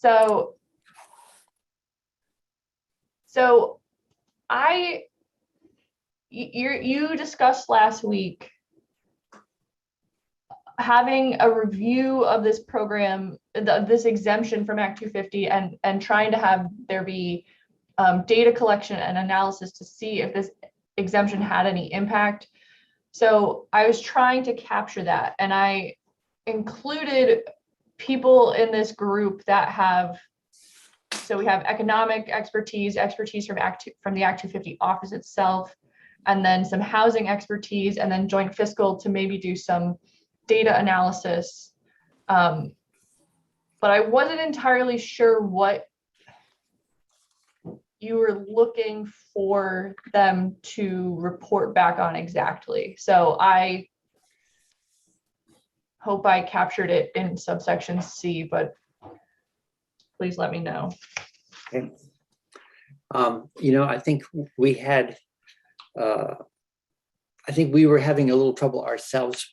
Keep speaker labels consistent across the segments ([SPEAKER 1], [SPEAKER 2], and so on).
[SPEAKER 1] So you discussed last week having a review of this program, this exemption from Act 250, and trying to have there be data collection and analysis to see if this exemption had any impact. So I was trying to capture that, and I included people in this group that have, so we have economic expertise from the Act 250 office itself, and then some housing expertise, and then joint fiscal to maybe do some data analysis. But I wasn't entirely sure what you were looking for them to report back on exactly. So I hope I captured it in subsection C, but please let me know.
[SPEAKER 2] Okay. I think we had, I think we were having a little trouble ourselves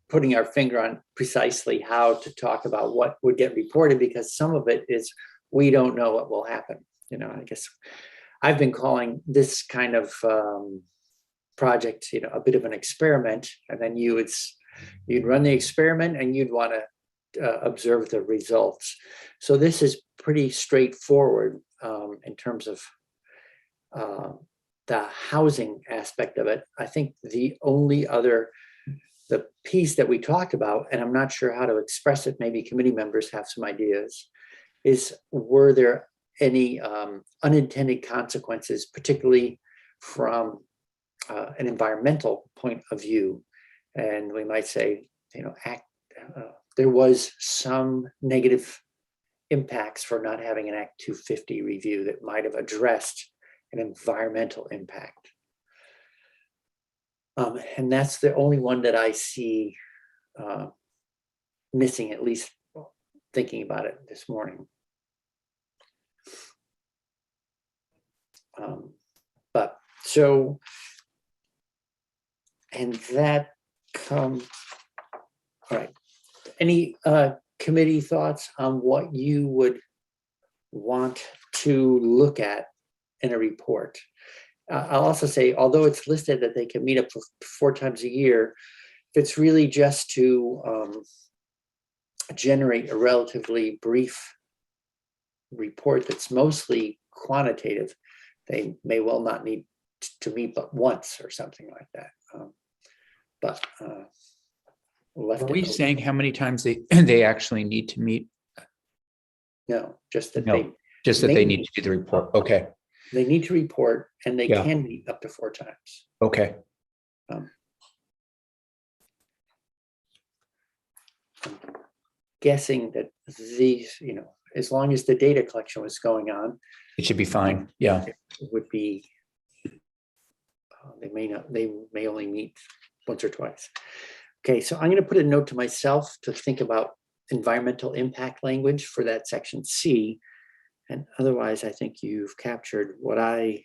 [SPEAKER 2] putting our finger on precisely how to talk about what would get reported, because some of it is, we don't know what will happen. I guess I've been calling this kind of project, a bit of an experiment, and then you'd run the experiment and you'd want to observe the results. So this is pretty straightforward in terms of the housing aspect of it. I think the only other, the piece that we talked about, and I'm not sure how to express it, maybe committee members have some ideas, is were there any unintended consequences, particularly from an environmental point of view? And we might say, there was some negative impacts for not having an Act 250 review that might have addressed an environmental impact. And that's the only one that I see missing, at least thinking about it this morning. But so, and that all right. Any committee thoughts on what you would want to look at in a report? I'll also say, although it's listed that they can meet up 4 times a year, if it's really just to generate a relatively brief report that's mostly quantitative, they may well not need to meet but once or something like that.
[SPEAKER 3] Are we saying how many times they actually need to meet?
[SPEAKER 2] No, just that
[SPEAKER 3] they need to do the report. Okay.
[SPEAKER 2] They need to report, and they can meet up to 4 times.
[SPEAKER 3] Okay.
[SPEAKER 2] I'm guessing that these, as long as the data collection was going on,
[SPEAKER 3] it should be fine. Yeah.
[SPEAKER 2] It would be, they may only meet once or twice. Okay, so I'm going to put a note to myself to think about environmental impact language for that section C. And otherwise, I think you've captured what I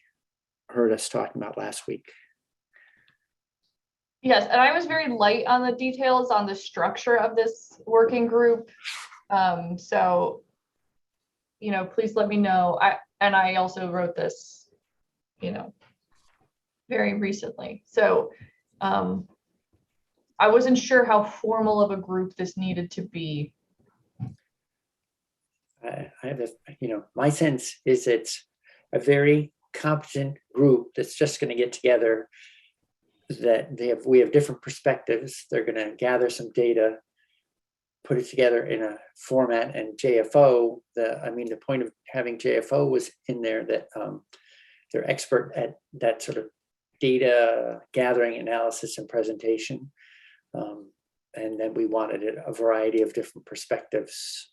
[SPEAKER 2] heard us talking about last week.
[SPEAKER 1] Yes, and I was very light on the details on the structure of this working group. So, please let me know. I also wrote this, very recently. So I wasn't sure how formal of a group this needed to be.
[SPEAKER 2] I have my sense is it's a very competent group that's just going to get together, that we have different perspectives. They're going to gather some data, put it together in a format, and JFO, the point of having JFO was in there that they're expert at that sort of data gathering, analysis, and presentation. And then we wanted a variety of different perspectives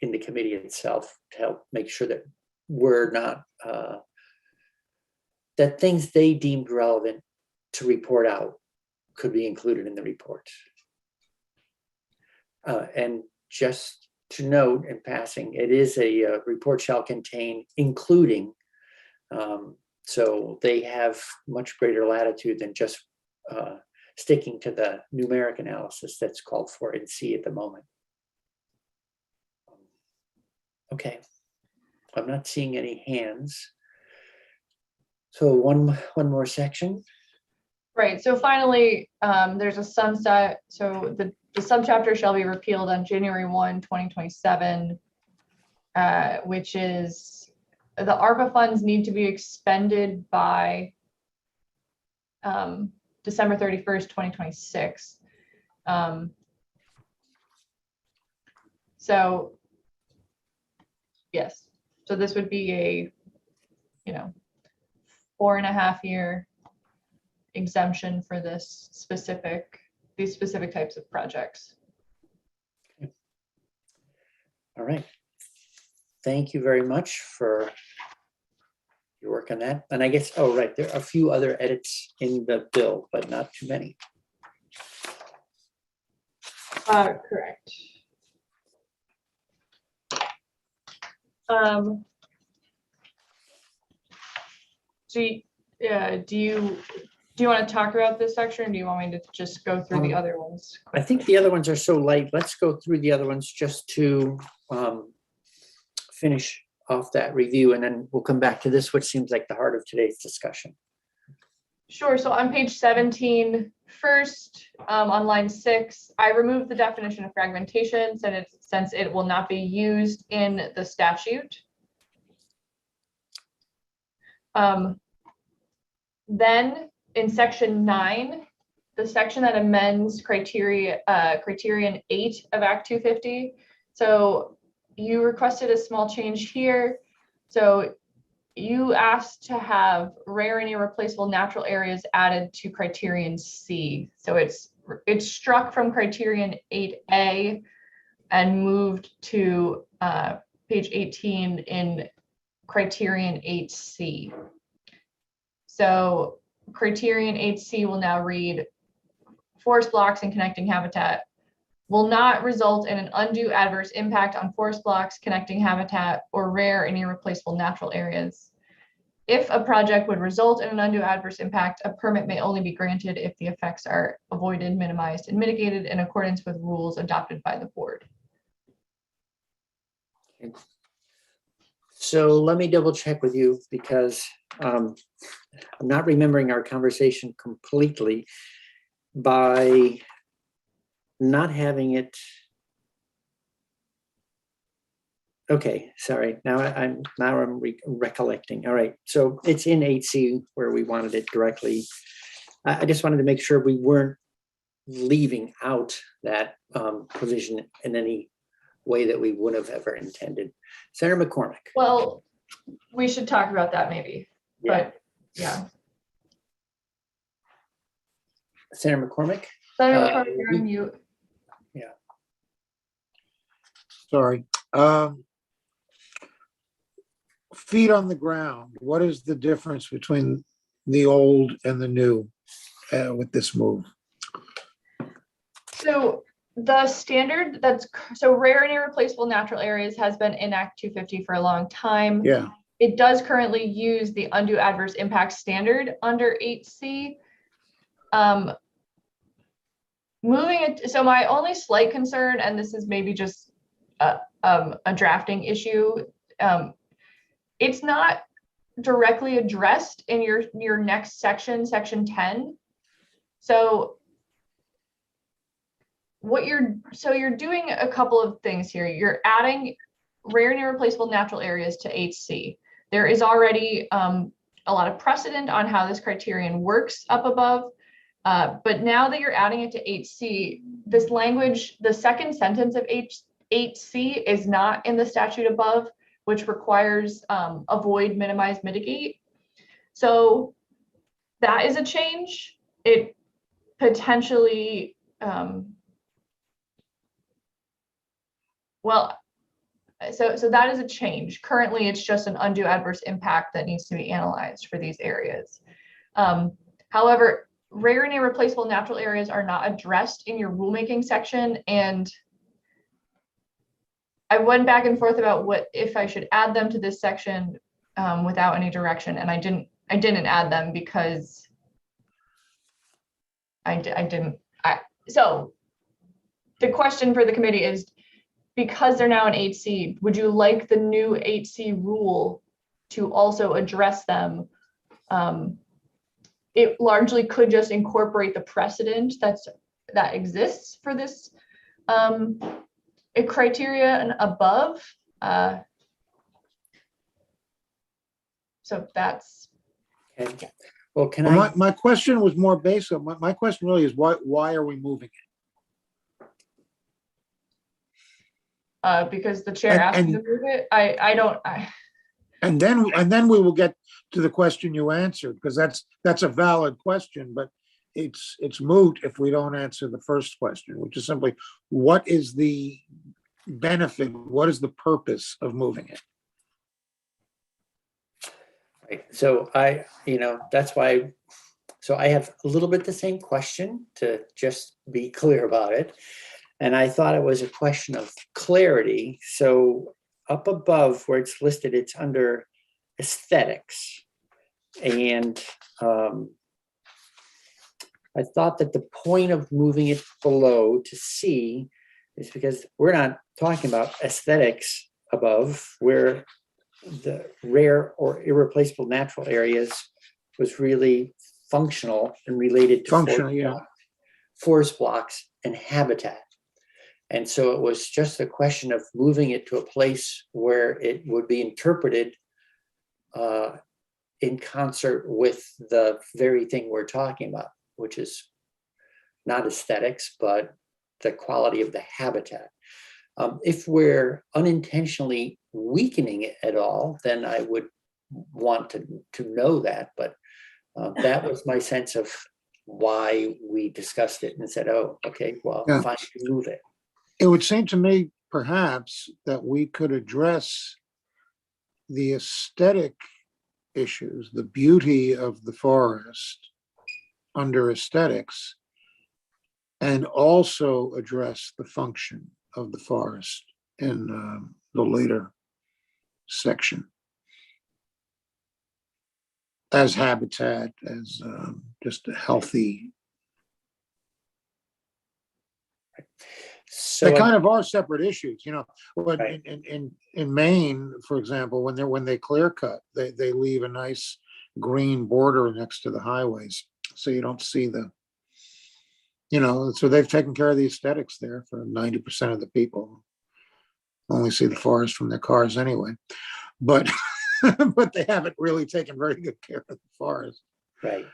[SPEAKER 2] in the committee itself to help make sure that we're not, that things they deemed relevant to report out could be included in the report. And just to note in passing, it is a report shall contain including, so they have much greater latitude than just sticking to the numeric analysis that's called for in C at the moment. Okay. I'm not seeing any hands. So one more section.
[SPEAKER 1] Right, so finally, there's a sunset, so the subchapter shall be repealed on January 1, 2027, which is the ARPA funds need to be expended by December 31st, 2026. So yes, so this would be a, 4.5-year exemption for these specific types of projects.
[SPEAKER 2] All right. Thank you very much for your work on that. And I guess, oh, right, there are a few other edits in the bill, but not too many.
[SPEAKER 1] Correct. Do you want to talk about this section, or do you want me to just go through the other ones?
[SPEAKER 2] I think the other ones are so light. Let's go through the other ones just to finish off that review, and then we'll come back to this, which seems like the heart of today's discussion.
[SPEAKER 1] Sure. So on page 17, first, on line 6, I removed the definition of fragmentation since it will not be used in the statute. Then in section 9, the section that amends criterion 8 of Act 250. So you requested a small change here. So you asked to have rare and irreplaceable natural areas added to criterion C. So it's struck from criterion 8A and moved to page 18 in criterion 8C. So criterion 8C will now read, forest blocks and connecting habitat will not result in an undue adverse impact on forest blocks, connecting habitat, or rare and irreplaceable natural areas. If a project would result in an undue adverse impact, a permit may only be granted if the effects are avoided, minimized, and mitigated in accordance with rules adopted by the board.
[SPEAKER 2] So let me double check with you, because I'm not remembering our conversation completely. By not having it. Okay, sorry. Now I'm recollecting. All right, so it's in 8C where we wanted it directly. I just wanted to make sure we weren't leaving out that provision in any way that we would have ever intended. Senator McCormick.
[SPEAKER 1] Well, we should talk about that maybe, but yeah.
[SPEAKER 2] Senator McCormick.
[SPEAKER 1] Senator McCormick, you're on mute.
[SPEAKER 2] Yeah.
[SPEAKER 4] Sorry. Feet on the ground. What is the difference between the old and the new with this move?
[SPEAKER 1] So the standard so rare and irreplaceable natural areas has been in Act 250 for a long time.
[SPEAKER 4] Yeah.
[SPEAKER 1] It does currently use the undue adverse impact standard under 8C. Moving it, so my only slight concern, and this is maybe just a drafting issue, it's not directly addressed in your next section, section 10. So you're doing a couple of things here. You're adding rare and irreplaceable natural areas to 8C. There is already a lot of precedent on how this criterion works up above. But now that you're adding it to 8C, this language, the second sentence of 8C is not in the statute above, which requires avoid, minimize, mitigate. So that is a change. It potentially, so that is a change. Currently, it's just an undue adverse impact that needs to be analyzed for these areas. However, rare and irreplaceable natural areas are not addressed in your rulemaking section, and I went back and forth about what if I should add them to this section without any direction, and I didn't add them because so the question for the committee is, because they're now an 8C, would you like the new 8C rule to also address them? It largely could just incorporate the precedent that exists for this criteria and above. So that's.
[SPEAKER 2] Okay. Well, can
[SPEAKER 4] Well,
[SPEAKER 2] I?
[SPEAKER 4] my question was more basic. My question really is why are we moving it?
[SPEAKER 1] Because the chair
[SPEAKER 4] And-
[SPEAKER 1] asked me to
[SPEAKER 4] and-
[SPEAKER 1] move it. I don't.
[SPEAKER 4] And then we will get to the question you answered, because that's a valid question, but it's moot if we don't answer the first question, which is simply, what is the benefit? What is the purpose of moving it?
[SPEAKER 2] Right. So that's why, so I have a little bit the same question, to just be clear about it. And I thought it was a question of clarity. So up above where it's listed, it's under aesthetics. And I thought that the point of moving it below to C is because we're not talking about aesthetics above, where the rare or irreplaceable natural areas was really functional and related to forest blocks and habitat. And so it was just a question of moving it to a place where it would be interpreted in concert with the very thing we're talking about, which is not aesthetics, but the quality of the habitat. If we're unintentionally weakening it at all, then I would want to know that. But that was my sense of why we discussed it and said, oh, okay, well, fine, move it.
[SPEAKER 4] It would seem to me, perhaps, that we could address the aesthetic issues, the beauty of the forest under aesthetics, and also address the function of the forest in the later section as habitat, as just a healthy.
[SPEAKER 2] So
[SPEAKER 4] they kind of are separate issues, But
[SPEAKER 2] right.
[SPEAKER 4] in Maine, for example, when they clear cut, they leave a nice green border next to the highways, so you don't see so they've taken care of the aesthetics there for 90% of the people. Only see the forest from their cars anyway, but but they haven't really taken very good care of the forest.
[SPEAKER 2] Right.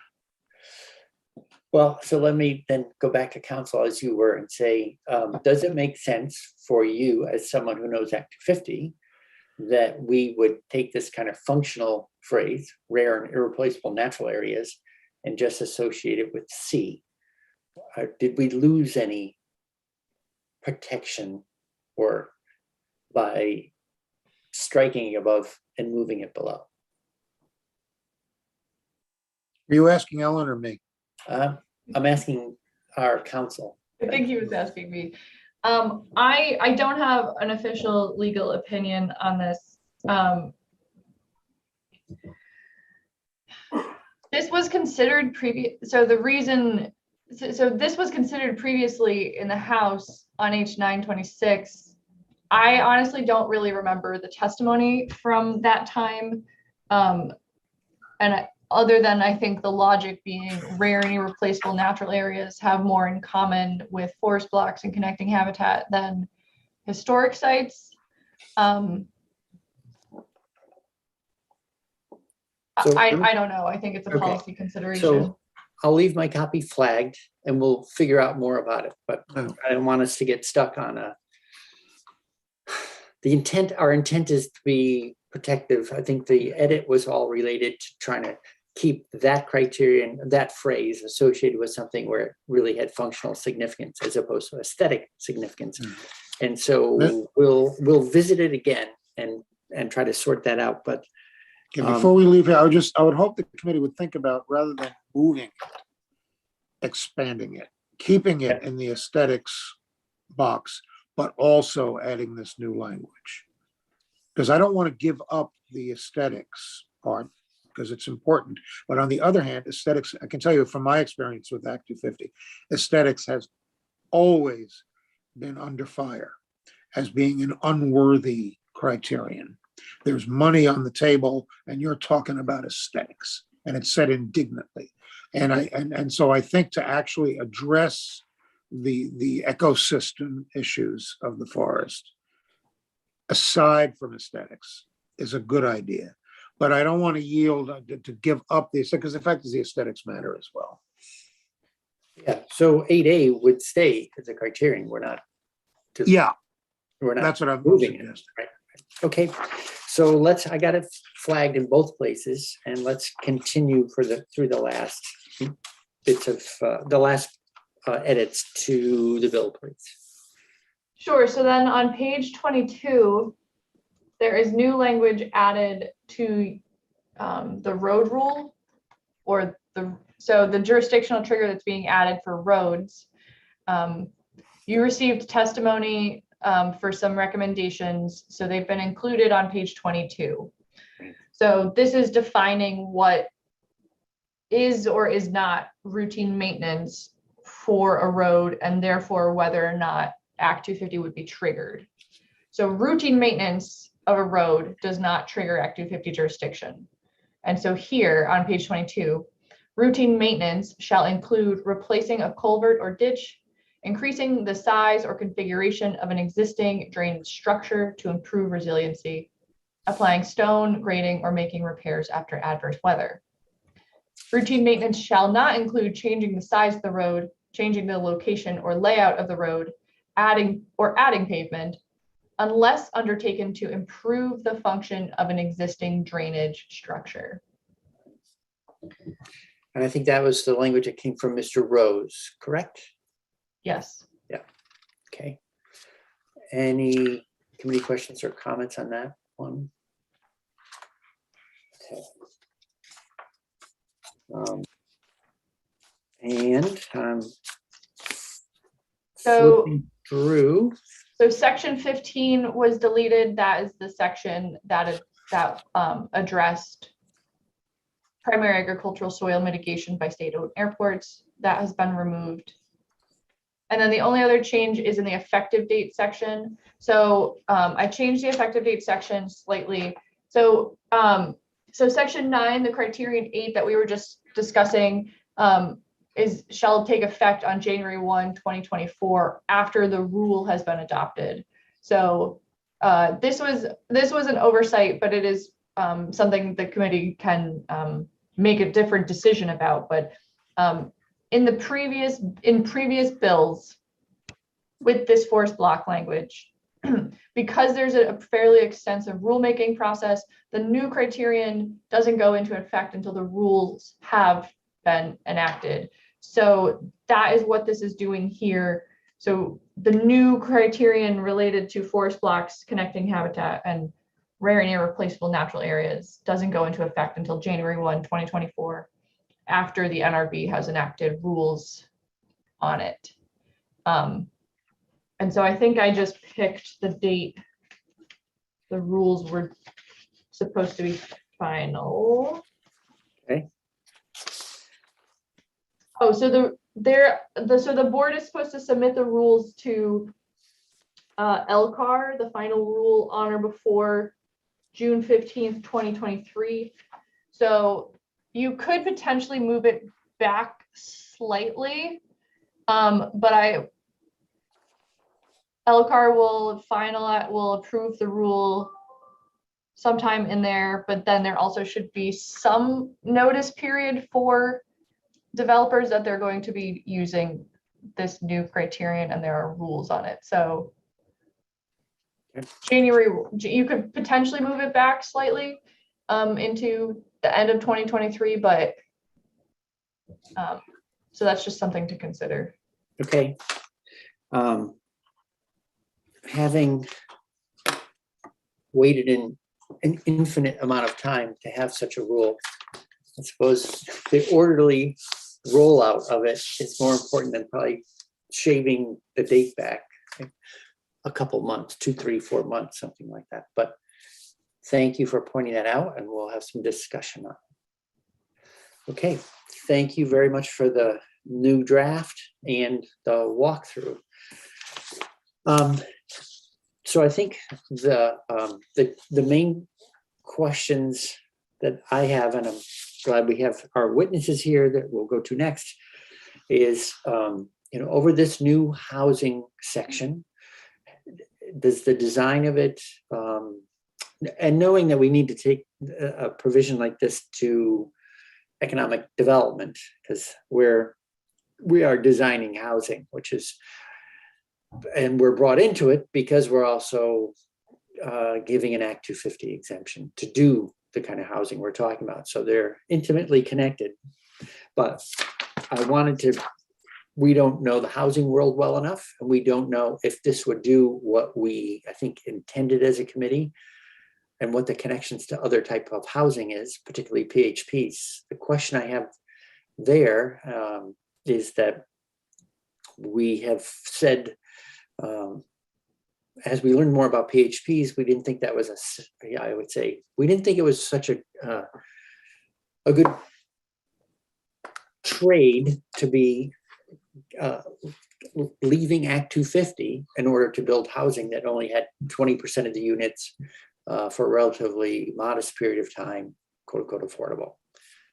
[SPEAKER 2] Well, so let me then go back to council as you were and say, does it make sense for you as someone who knows Act 250 that we would take this kind of functional phrase, rare and irreplaceable natural areas, and just associate it with C? Did we lose any protection or by striking above and moving it below?
[SPEAKER 4] Are you asking Ellen or me?
[SPEAKER 2] I'm asking our council.
[SPEAKER 1] I think he was asking me. I don't have an official legal opinion on this. This was considered so this was considered previously in the House on H926. I honestly don't really remember the testimony from that time. Other than I think the logic being rare and irreplaceable natural areas have more in common with forest blocks and connecting habitat than historic sites. I don't know. I think it's a policy consideration.
[SPEAKER 2] So I'll leave my copy flagged and we'll figure out more about it, but I don't want us to get stuck on the intent. Our intent is to be protective. I think the edit was all related to trying to keep that criterion, that phrase associated with something where it really had functional significance as opposed to aesthetic significance. And so we'll visit it again and try to sort that out. But
[SPEAKER 4] before we leave here, I would hope the committee would think about, rather than moving it, expanding it, keeping it in the aesthetics box, but also adding this new language. Because I don't want to give up the aesthetics part, because it's important. But on the other hand, aesthetics, I can tell you from my experience with Act 250, aesthetics has always been under fire. as being an unworthy criterion. There's money on the table and you're talking about aesthetics, and it's said indignantly. And so I think to actually address the ecosystem issues of the forest, aside from aesthetics, is a good idea. But I don't want to yield to give up the aesthetics, because the fact is the aesthetics matter as well.
[SPEAKER 2] Yeah, so 8A would stay as a criterion. We're not.
[SPEAKER 4] Yeah,
[SPEAKER 2] We're not.
[SPEAKER 4] that's what I'm
[SPEAKER 2] moving it.
[SPEAKER 4] suggesting.
[SPEAKER 2] Right. Okay, so I got it flagged in both places, and let's continue through the last bits of the last edits to the bill, please.
[SPEAKER 1] Sure. So then on page 22, there is new language added to the road rule, or the jurisdictional trigger that's being added for roads. You received testimony for some recommendations, so they've been included on page 22. So this is defining what is or is not routine maintenance for a road, and therefore whether or not Act 250 would be triggered. So routine maintenance of a road does not trigger Act 250 jurisdiction. And so here on page 22, routine maintenance shall include replacing a culvert or ditch, increasing the size or configuration of an existing drainage structure to improve resiliency, applying stone, grading, or making repairs after adverse weather. Routine maintenance shall not include changing the size of the road, changing the location or layout of the road, adding pavement, unless undertaken to improve the function of an existing drainage structure.
[SPEAKER 2] And I think that was the language that came from Mr. Rose, correct?
[SPEAKER 1] Yes.
[SPEAKER 2] Yeah. Okay. Any committee questions or comments on that one? Okay.
[SPEAKER 1] So
[SPEAKER 2] through.
[SPEAKER 1] So section 15 was deleted. That is the section that addressed primary agricultural soil mitigation by state-owned airports. That has been removed. And then the only other change is in the effective date section. So I changed the effective date section slightly. So section 9, the criterion 8 that we were just discussing, shall take effect on January 1, 2024, after the rule has been adopted. So this was an oversight, but it is something the committee can make a different decision about. But in previous bills with this forest block language, because there's a fairly extensive rulemaking process, the new criterion doesn't go into effect until the rules have been enacted. So that is what this is doing here. So the new criterion related to forest blocks, connecting habitat, and rare and irreplaceable natural areas doesn't go into effect until January 1, 2024, after the NRB has enacted rules on it. And so I think I just picked the date the rules were supposed to be final.
[SPEAKER 2] Okay.
[SPEAKER 1] Oh, so the board is supposed to submit the rules to LCAR, the final rule on or before June 15th, 2023. So you could potentially move it back slightly, but LCAR will approve the rule sometime in there, but then there also should be some notice period for developers that they're going to be using this new criterion and there are rules on it. So January, you could potentially move it back slightly into the end of 2023, but so that's just something to consider.
[SPEAKER 2] Okay. Having waited in an infinite amount of time to have such a rule, I suppose the orderly rollout of it is more important than probably shaving the date back a couple months, 2, 3, 4 months, something like that. But thank you for pointing that out, and we'll have some discussion on it. Okay, thank you very much for the new draft and the walkthrough. So I think the main questions that I have, and I'm glad we have our witnesses here that we'll go to next, is over this new housing section, does the design of it, and knowing that we need to take a provision like this to economic development, because we are designing housing, which is, and we're brought into it because we're also giving an Act 250 exemption to do the kind of housing we're talking about. So they're intimately connected. But we don't know the housing world well enough, and we don't know if this would do what we, I think, intended as a committee, and what the connections to other type of housing is, particularly PHPs. The question I have there is that we have said, as we learn more about PHPs, we didn't think that was I would say, we didn't think it was such a good trade to be leaving Act 250 in order to build housing that only had 20% of the units for a relatively modest period of time, quote unquote, affordable.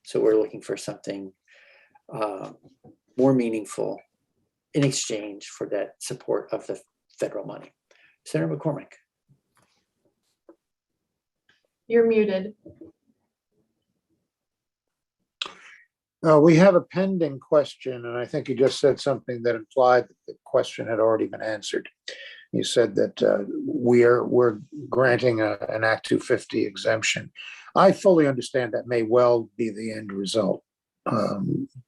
[SPEAKER 2] So we're looking for something more meaningful in exchange for that support of the federal money. Senator McCormick.
[SPEAKER 1] You're muted.
[SPEAKER 4] We have a pending question, and I think you just said something that implied that the question had already been answered. You said that we're granting an Act 250 exemption. I fully understand that may well be the end result,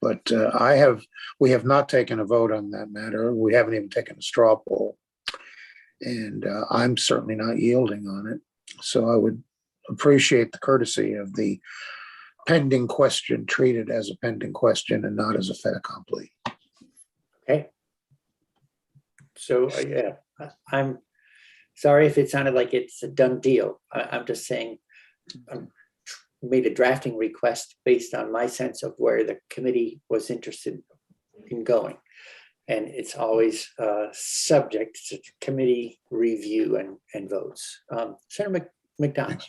[SPEAKER 4] but we have not taken a vote on that matter. We haven't even taken a straw poll, and I'm certainly not yielding on it. So I would appreciate the courtesy of the pending question treated as a pending question and not as a fait accompli.
[SPEAKER 2] Okay. So yeah, I'm sorry if it sounded like it's a done deal. I'm just saying I made a drafting request based on my sense of where the committee was interested in going. And it's always subject to committee review and votes. Senator McDonald.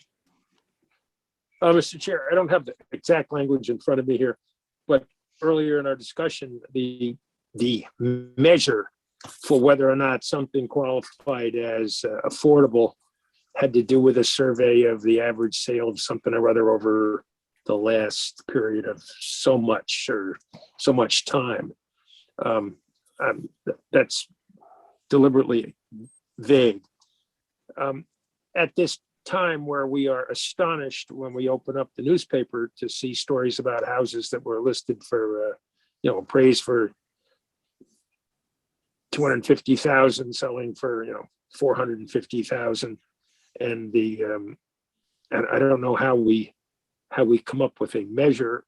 [SPEAKER 5] Mr. Chair, I don't have the exact language in front of me here, but earlier in our discussion, the measure for whether or not something qualified as affordable had to do with a survey of the average sale of something or other over the last period of so much time. That's deliberately vague. At this time where we are astonished when we open up the newspaper to see stories about houses that were listed for, appraised for 250,000, selling for 450,000, and and I don't know how we come up with a measure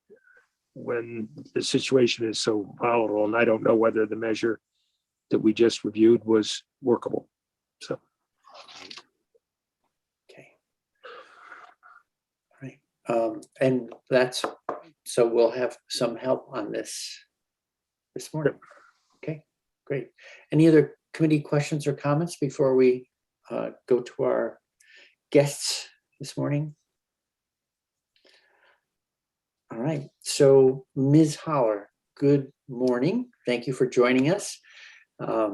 [SPEAKER 5] when the situation is so volatile, and I don't know whether the measure that we just reviewed was workable. So.
[SPEAKER 2] And so we'll have some help on this morning. Okay, great. Any other committee questions or comments before we go to our guests this morning? All right, so Ms. Holler, good morning. Thank you for joining us. I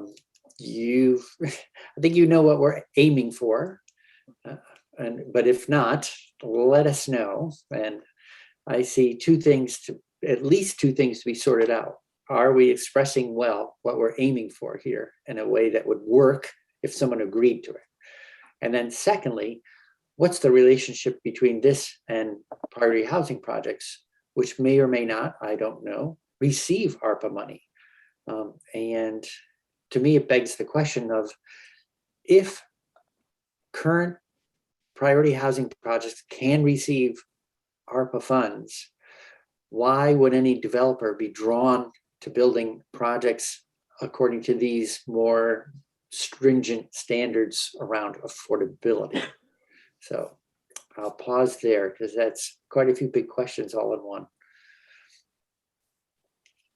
[SPEAKER 2] think you know what we're aiming for. But if not, let us know. And I see at least two things to be sorted out. Are we expressing well what we're aiming for here in a way that would work if someone agreed to it? And then secondly, what's the relationship between this and priority housing projects, which may or may not, I don't know, receive ARPA money? And to me, it begs the question of, if current priority housing projects can receive ARPA funds, why would any developer be drawn to building projects according to these more stringent standards around affordability? So I'll pause there because that's quite a few big questions all in one.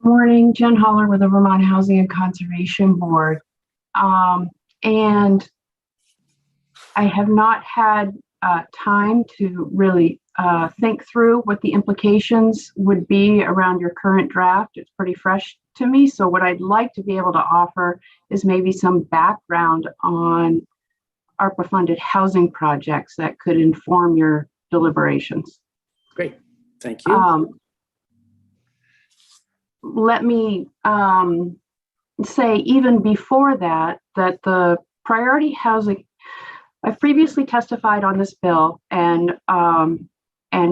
[SPEAKER 6] Morning, Jen Holler with the Vermont Housing and Conservation Board. And I have not had time to really think through what the implications would be around your current draft. It's pretty fresh to me. So what I'd like to be able to offer is maybe some background on ARPA funded housing projects that could inform your deliberations.
[SPEAKER 2] Great, thank you.
[SPEAKER 6] Let me say even before that the priority housing, I've previously testified on this bill and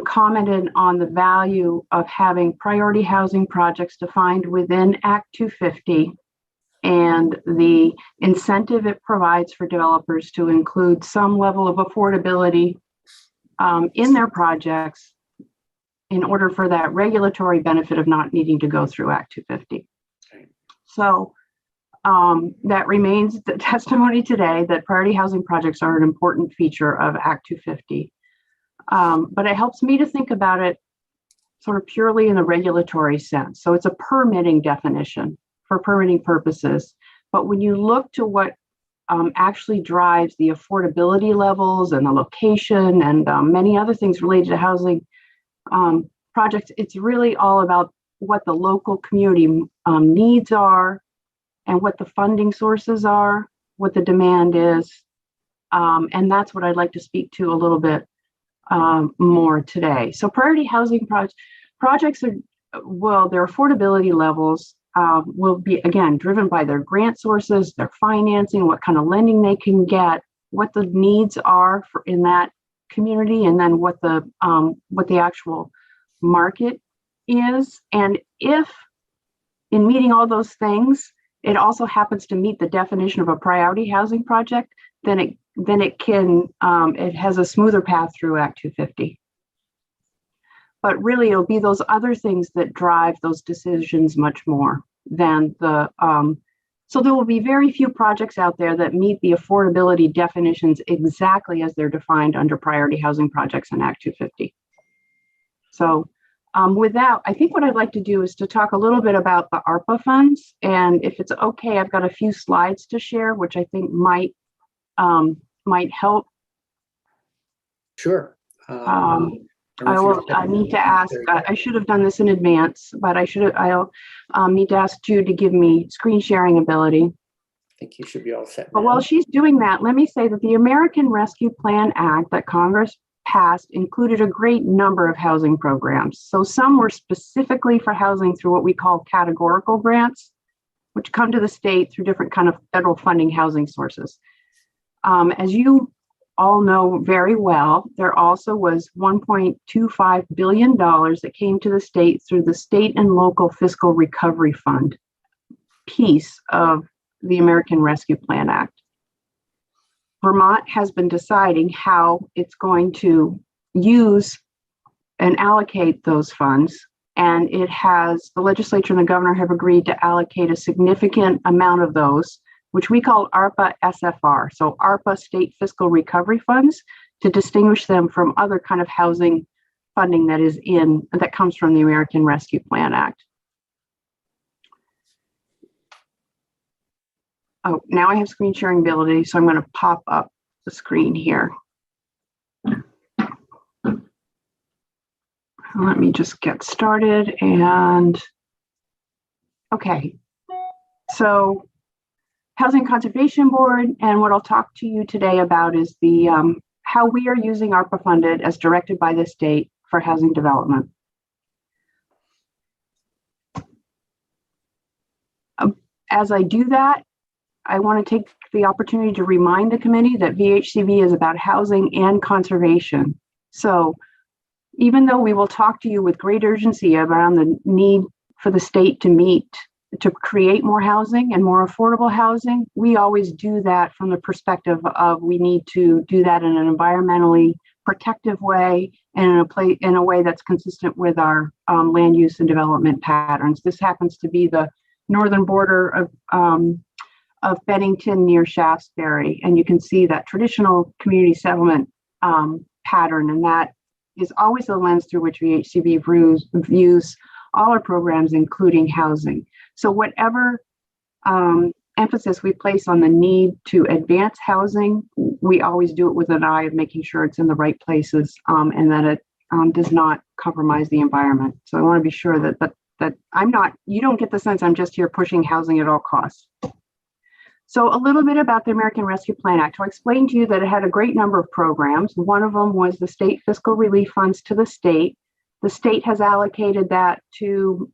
[SPEAKER 6] commented on the value of having priority housing projects defined within Act 250 and the incentive it provides for developers to include some level of affordability in their projects in order for that regulatory benefit of not needing to go through Act 250. So that remains the testimony today that priority housing projects are an important feature of Act 250. But it helps me to think about it sort of purely in the regulatory sense. So it's a permitting definition for permitting purposes. But when you look to what actually drives the affordability levels and the location and many other things related to housing projects, it's really all about what the local community needs are and what the funding sources are, what the demand is. And that's what I'd like to speak to a little bit more today. So priority housing projects are, well, their affordability levels will be, again, driven by their grant sources, their financing, what kind of lending they can get, what the needs are for in that community, and then what the actual market is. And if in meeting all those things, it also happens to meet the definition of a priority housing project, then it can it has a smoother path through Act 250. But really, it'll be those other things that drive those decisions much more than the. So there will be very few projects out there that meet the affordability definitions exactly as they're defined under priority housing projects in Act 250. So with that, I think what I'd like to do is to talk a little bit about the ARPA funds. And if it's okay, I've got a few slides to share, which I think might help.
[SPEAKER 2] Sure.
[SPEAKER 6] I need to ask, I should have done this in advance, but I'll need to ask Jude to give me screen sharing ability.
[SPEAKER 2] I think you should be all set.
[SPEAKER 6] But while she's doing that, let me say that the American Rescue Plan Act that Congress passed included a great number of housing programs. So some were specifically for housing through what we call categorical grants, which come to the state through different kind of federal funding housing sources. As you all know very well, there also was $1.25 billion that came to the state through the State and Local Fiscal Recovery Fund piece of the American Rescue Plan Act. Vermont has been deciding how it's going to use and allocate those funds. And the legislature and the governor have agreed to allocate a significant amount of those, which we call ARPA SFR. So ARPA State Fiscal Recovery Funds, to distinguish them from other kind of housing funding that comes from the American Rescue Plan Act. Oh, now I have screen sharing ability, so I'm going to pop up the screen here. Let me just get started. And okay, so Housing Conservation Board, and what I'll talk to you today about is the how we are using ARPA funded as directed by the state for housing development. As I do that, I want to take the opportunity to remind the committee that VHCB is about housing and conservation. So even though we will talk to you with great urgency around the need for the state to create more housing and more affordable housing, we always do that from the perspective of we need to do that in an environmentally protective way and in a way that's consistent with our land use and development patterns. This happens to be the northern border of Bennington near Shaftesbury, and you can see that traditional community settlement pattern, and that is always the lens through which VHCB views all our programs, including housing. So whatever emphasis we place on the need to advance housing, we always do it with an eye of making sure it's in the right places, and that it does not compromise the environment. So I want to be sure that I'm not, you don't get the sense I'm just here pushing housing at all costs. So a little bit about the American Rescue Plan Act. I explained to you that it had a great number of programs. One of them was the state fiscal relief funds to the state. The state has allocated that to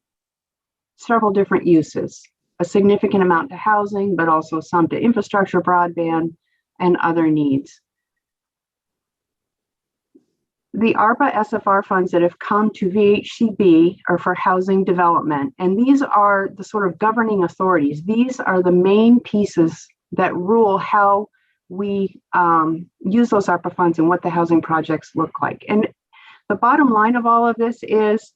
[SPEAKER 6] several different uses, a significant amount to housing, but also some to infrastructure, broadband, and other needs. The ARPA SFR funds that have come to VHCB are for housing development, and these are the sort of governing authorities. These are the main pieces that rule how we use those ARPA funds and what the housing projects look like. And the bottom line of all of this is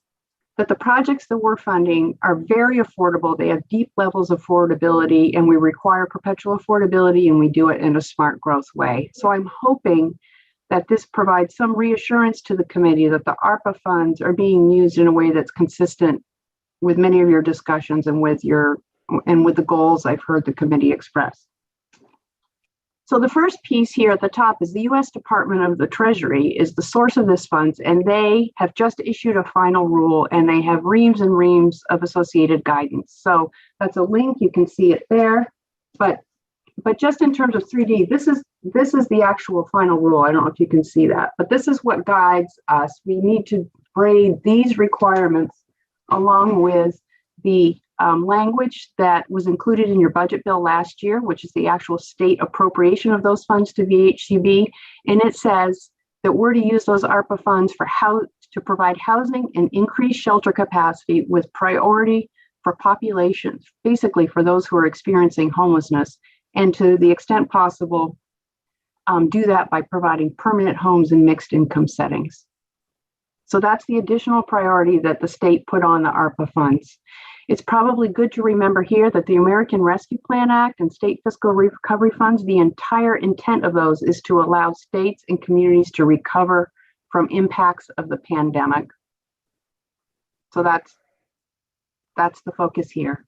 [SPEAKER 6] that the projects that we're funding are very affordable. They have deep levels of affordability, and we require perpetual affordability, and we do it in a smart growth way. So I'm hoping that this provides some reassurance to the committee that the ARPA funds are being used in a way that's consistent with many of your discussions and with the goals I've heard the committee express. So the first piece here at the top is the U.S. Department of the Treasury is the source of this funds, and they have just issued a final rule, and they have reams and reams of associated guidance. So that's a link, you can see it there, but just in terms of 3D, this is the actual final rule. I don't know if you can see that, but this is what guides us. We need to braid these requirements along with the language that was included in your budget bill last year, which is the actual state appropriation of those funds to VHCB. And it says that we're to use those ARPA funds to provide housing and increase shelter capacity with priority for populations, basically for those who are experiencing homelessness, and to the extent possible, do that by providing permanent homes in mixed income settings. So that's the additional priority that the state put on the ARPA funds. It's probably good to remember here that the American Rescue Plan Act and state fiscal recovery funds, the entire intent of those is to allow states and communities to recover from impacts of the pandemic. So that's the focus here.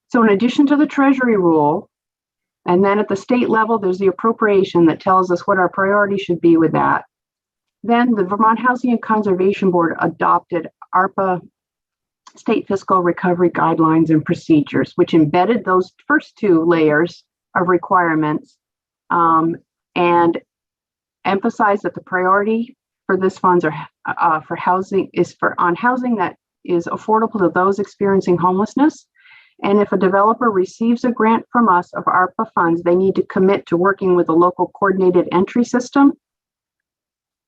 [SPEAKER 6] So in addition to the Treasury rule, and then at the state level, there's the appropriation that tells us what our priority should be with that. Then the Vermont Housing and Conservation Board adopted ARPA state fiscal recovery guidelines and procedures, which embedded those first two layers of requirements and emphasized that the priority for this funds are for housing is on housing that is affordable to those experiencing homelessness. And if a developer receives a grant from us of ARPA funds, they need to commit to working with a local coordinated entry system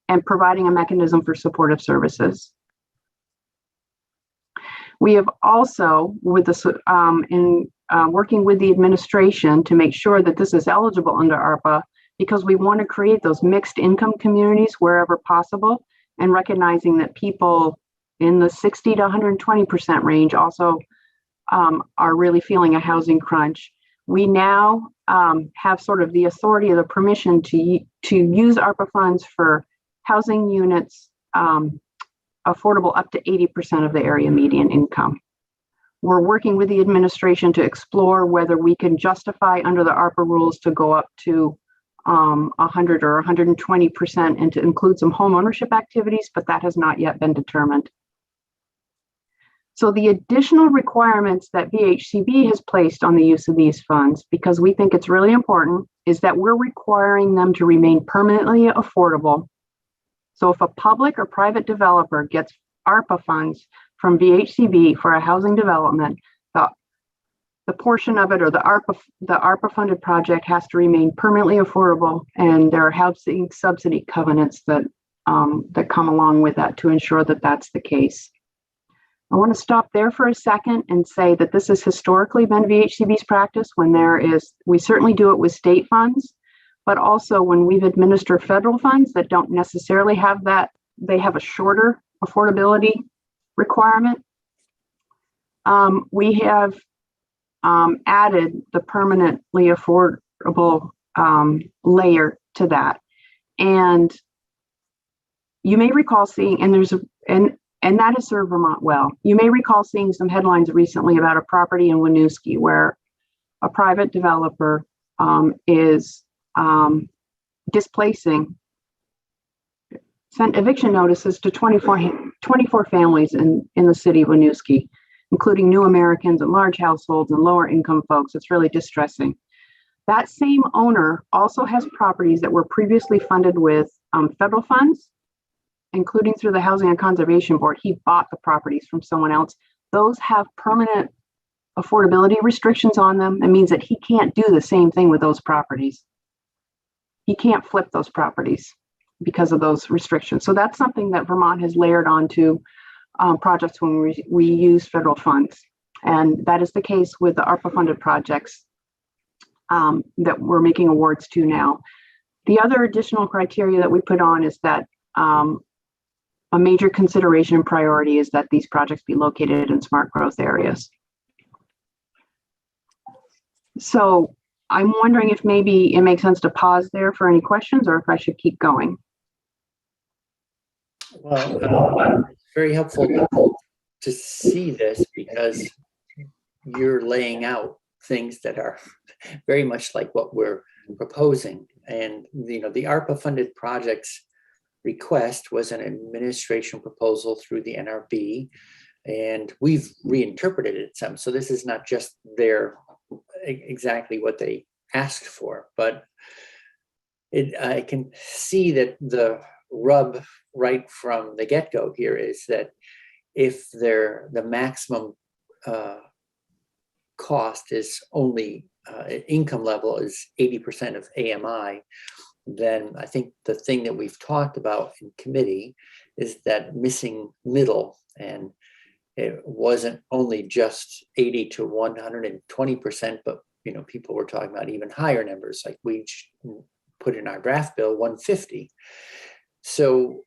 [SPEAKER 6] and providing a mechanism for supportive services. We have also, with working with the administration to make sure that this is eligible under ARPA, because we want to create those mixed income communities wherever possible, and recognizing that people in the 60 to 120% range also are really feeling a housing crunch. We now have sort of the authority or the permission to use ARPA funds for housing units affordable up to 80% of the area median income. We're working with the administration to explore whether we can justify under the ARPA rules to go up to 100 or 120% and to include some home ownership activities, but that has not yet been determined. So the additional requirements that VHCB has placed on the use of these funds, because we think it's really important, is that we're requiring them to remain permanently affordable. So if a public or private developer gets ARPA funds from VHCB for a housing development, the portion of it or the ARPA funded project has to remain permanently affordable, and there are housing subsidy covenants that come along with that to ensure that that's the case. I want to stop there for a second and say that this has historically been VHCB's practice when we certainly do it with state funds, but also when we've administered federal funds that don't necessarily have that, they have a shorter affordability requirement. We have added the permanently affordable layer to that. And you may recall seeing, and that has served Vermont well. You may recall seeing some headlines recently about a property in Winooski where a private developer is displacing, sent eviction notices to 24 families in the city of Winooski, including new Americans and large households and lower income folks. It's really distressing. That same owner also has properties that were previously funded with federal funds, including through the Housing and Conservation Board. He bought the properties from someone else. Those have permanent affordability restrictions on them. It means that he can't do the same thing with those properties. He can't flip those properties because of those restrictions. So that's something that Vermont has layered onto projects when we use federal funds. And that is the case with the ARPA funded projects that we're making awards to now. The other additional criteria that we put on is that a major consideration and priority is that these projects be located in smart growth areas. So I'm wondering if maybe it makes sense to pause there for any questions or if I should keep going.
[SPEAKER 2] Well, it's very helpful to see this because you're laying out things that are very much like what we're proposing. And, you know, the ARPA funded projects request was an administration proposal through the NRB, and we've reinterpreted it some. So this is not just exactly what they asked for, but I can see that the rub right from the get-go here is that if the maximum cost is only income level is 80% of AMI, then I think the thing that we've talked about in committee is that missing middle, and it wasn't only just 80 to 120%, but you know, people were talking about even higher numbers, like we put in our draft bill 150. So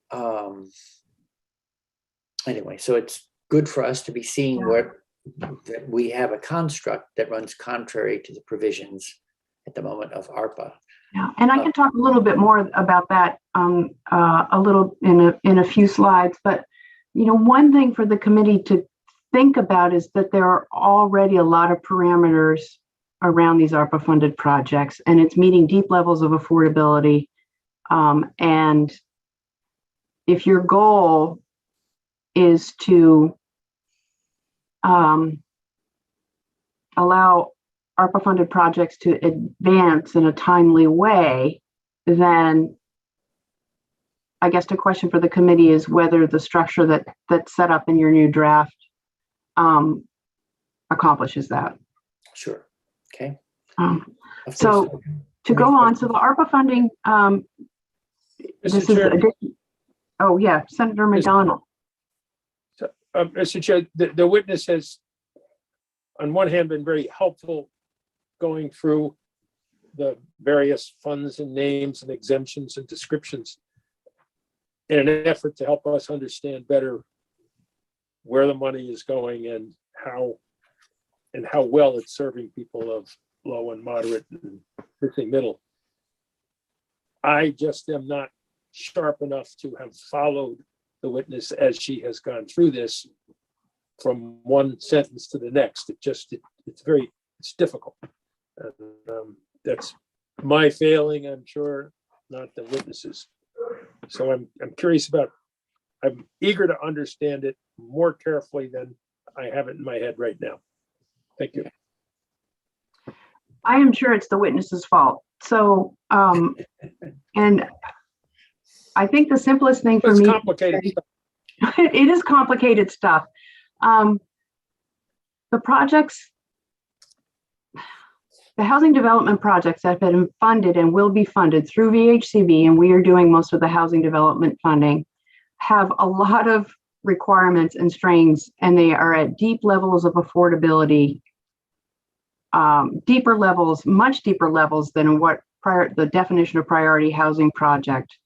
[SPEAKER 2] anyway, so it's good for us to be seeing that we have a construct that runs contrary to the provisions at the moment of ARPA.
[SPEAKER 6] Yeah, and I can talk a little bit more about that a little in a few slides. But you know, one thing for the committee to think about is that there are already a lot of parameters around these ARPA funded projects, and it's meeting deep levels of affordability. And if your goal is to allow ARPA funded projects to advance in a timely way, then I guess the question for the committee is whether the structure that's set up in your new draft accomplishes that.
[SPEAKER 2] Sure. Okay.
[SPEAKER 6] So to go on, so the ARPA funding, this is, oh yeah, Senator McDonald.
[SPEAKER 5] Mr. Chair, the witness has, on one hand, been very helpful going through the various funds and names and exemptions and descriptions in an effort to help us understand better where the money is going and how well it's serving people of low and moderate and particularly middle. I just am not sharp enough to have followed the witness as she has gone through this from one sentence to the next. It's difficult. And, that's my failing, I'm sure, not the witnesses. So I'm curious I'm eager to understand it more carefully than I have it in my head right now. Thank you.
[SPEAKER 6] I am sure it's the witness's fault. So, and I think the simplest thing for me,
[SPEAKER 5] Complicated stuff.
[SPEAKER 6] It is complicated stuff. The projects, the housing development projects that have been funded and will be funded through VHCB, and we are doing most of the housing development funding, have a lot of requirements and strings, and they are at deep levels of affordability, deeper levels, much deeper levels than what the definition of priority housing project.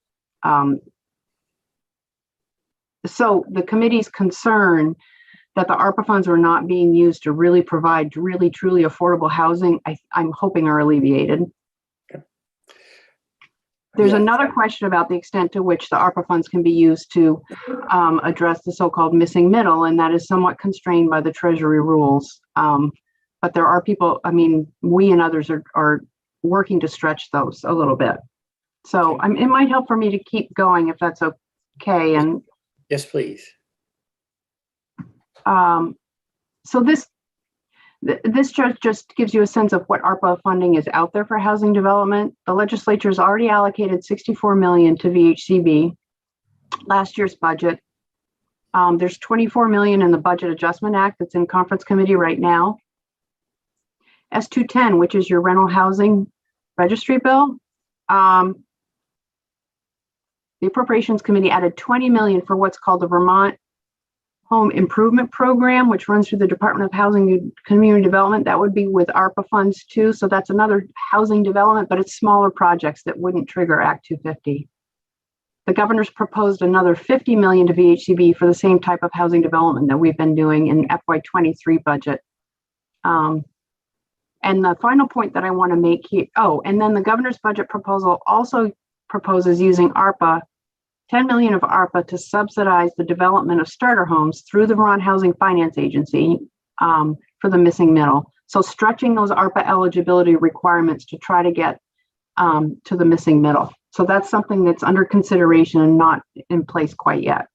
[SPEAKER 6] So the committee's concern that the ARPA funds are not being used to really provide really truly affordable housing, I'm hoping are alleviated.
[SPEAKER 2] Okay.
[SPEAKER 6] There's another question about the extent to which the ARPA funds can be used to address the so-called missing middle, and that is somewhat constrained by the Treasury rules. but there are people, I mean, we and others are working to stretch those a little bit. So it might help for me to keep going if that's okay. And
[SPEAKER 2] Yes, please.
[SPEAKER 6] so this just gives you a sense of what ARPA funding is out there for housing development. The legislature has already allocated $64 million to VHCB last year's budget. There's $24 million in the Budget Adjustment Act that's in conference committee right now. S210, which is your rental housing registry bill. The Appropriations Committee added $20 million for what's called the Vermont Home Improvement Program, which runs through the Department of Housing and Community Development. That would be with ARPA funds too. So that's another housing development, but it's smaller projects that wouldn't trigger Act 250. The governor's proposed another $50 million to VHCB for the same type of housing development that we've been doing in FY23 budget. And the final point that I want to make here, and then the governor's budget proposal also proposes using ARPA, 10 million of ARPA to subsidize the development of starter homes through the Vermont Housing Finance Agency for the missing middle. So stretching those ARPA eligibility requirements to try to get to the missing middle. So that's something that's under consideration and not in place quite yet.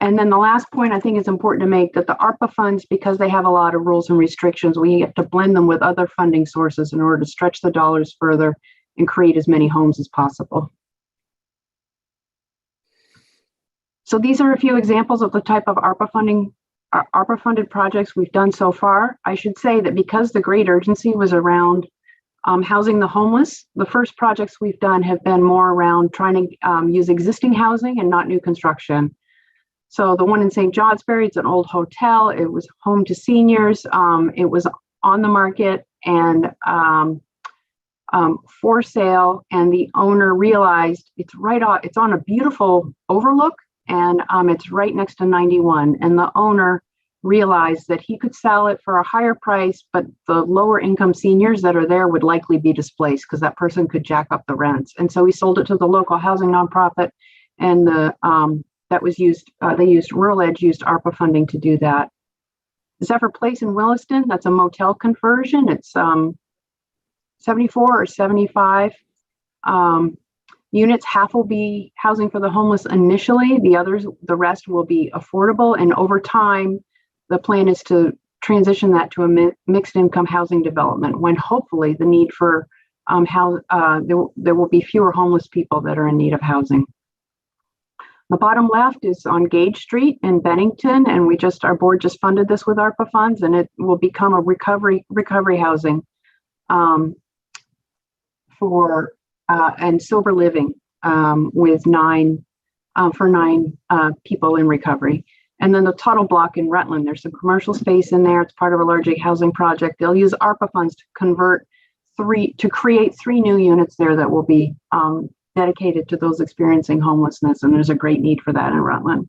[SPEAKER 6] And then the last point I think is important to make, that the ARPA funds, because they have a lot of rules and restrictions, we have to blend them with other funding sources in order to stretch the dollars further and create as many homes as possible. So these are a few examples of the type of ARPA funded projects we've done so far. I should say that because the great urgency was around housing the homeless, the first projects we've done have been more around trying to use existing housing and not new construction. So the one in St. Johnsbury, it's an old hotel. It was home to seniors. It was on the market and for sale, and the owner realized it's on a beautiful overlook, and it's right next to 91. And the owner realized that he could sell it for a higher price, but the lower income seniors that are there would likely be displaced because that person could jack up the rents. And so he sold it to the local housing nonprofit, and that was used. Rural Edge used ARPA funding to do that. Zephyr Place in Williston, that's a motel conversion. It's 74 or 75 units. Half will be housing for the homeless initially. The rest will be affordable. And over time, the plan is to transition that to a mixed income housing development when hopefully the need for there will be fewer homeless people that are in need of housing. The bottom left is on Gage Street in Bennington, and our board just funded this with ARPA funds, and it will become a recovery housing for and sober living with nine people in recovery. And then the Tuttle Block in Rutland, there's some commercial space in there. It's part of a larger housing project. They'll use ARPA funds to create 3 new units there that will be dedicated to those experiencing homelessness. And there's a great need for that in Rutland.